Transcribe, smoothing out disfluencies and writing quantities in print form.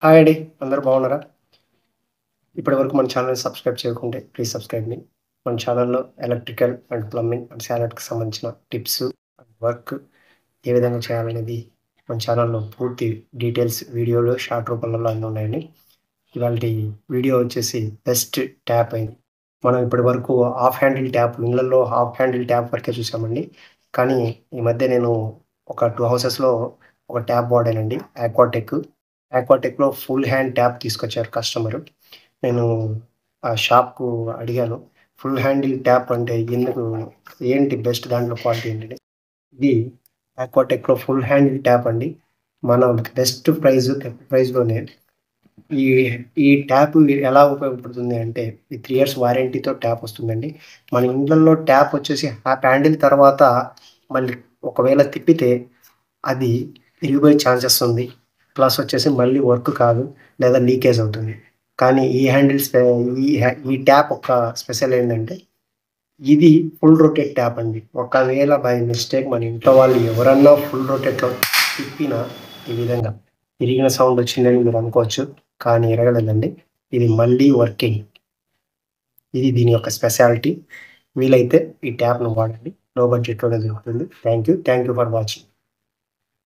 Hi అండి. అందరూ బాగున్నారా? ఇప్పటివరకు మన ఛానెల్‌ని సబ్స్క్రైబ్ చేయకుంటే ప్లీజ్ సబ్స్క్రైబ్ మీ. మన ఛానెల్‌లో ఎలక్ట్రికల్ అండ్ ప్లంబింగ్ అండ్ శానిటరీకి సంబంధించిన టిప్స్ అండ్ వర్క్ ఏ విధంగా చేయాలనేది మన ఛానెల్‌లో పూర్తి డీటెయిల్స్ వీడియోలు, షార్ట్ రూపంలో అన్నీ ఉన్నాయండి. ఇవాల్టి వీడియో వచ్చేసి బెస్ట్ ట్యాప్ అయింది. మనం ఇప్పటివరకు హాఫ్ హ్యాండిల్ ట్యాప్ ఇళ్లల్లో హాఫ్ హ్యాండిల్ ట్యాప్ వరకే చూసామండి. కానీ ఈ మధ్య నేను ఒక 2 హౌసెస్‌లో ఒక ట్యాప్ వాడానండి. ఆక్వాటెక్‌లో ఫుల్ హ్యాండ్ ట్యాప్ తీసుకొచ్చారు కస్టమరు. నేను ఆ షాప్‌కు అడిగాను. ఫుల్ హ్యాండిల్ ట్యాప్ అంటే ఎందుకు? ఏంటి బెస్ట్ దాంట్లో క్వాలిటీ ఏంటంటే, ఇది ఆక్వాటెక్‌లో ఫుల్ హ్యాండిల్ ట్యాప్ అండి. మన బెస్ట్ ప్రైస్‌లోనే ఈ ఈ ట్యాప్ ఎలా ఉపయోగపడుతుంది అంటే, ఈ 3 ఇయర్స్ వారంటీతో ట్యాప్ వస్తుందండి. మన ఇండ్లల్లో ట్యాప్ వచ్చేసి హాఫ్ హ్యాండిల్ తర్వాత మళ్ళీ ఒకవేళ తిప్పితే అది ఇరిగిపోయే ఛాన్సెస్ ఉంది. ప్లస్ వచ్చేసి మళ్ళీ వర్క్ కాదు. లేదా లీకేజ్ అవుతుంది. కానీ ఈ హ్యాండిల్స్ ఈ ట్యాప్ ఒక స్పెషల్ ఏంటంటే, ఇది ఫుల్ రొటేట్ ట్యాప్ అండి. ఒకవేళ బై మిస్టేక్ మన ఇంట్లో వాళ్ళు ఎవరన్నా ఫుల్ రొటేట్‌లో తిప్పినా ఈ విధంగా ఇరిగిన సౌండ్ వచ్చిందని మీరు అనుకోవచ్చు. కానీ ఇరగలేదండి. ఇది మళ్ళీ వర్కింగ్. ఇది దీని యొక్క స్పెషాలిటీ. వీలైతే ఈ ట్యాప్‌ని వాడండి. లో బడ్జెట్‌లోనే దొరుకుతుంది. Thank you for watching.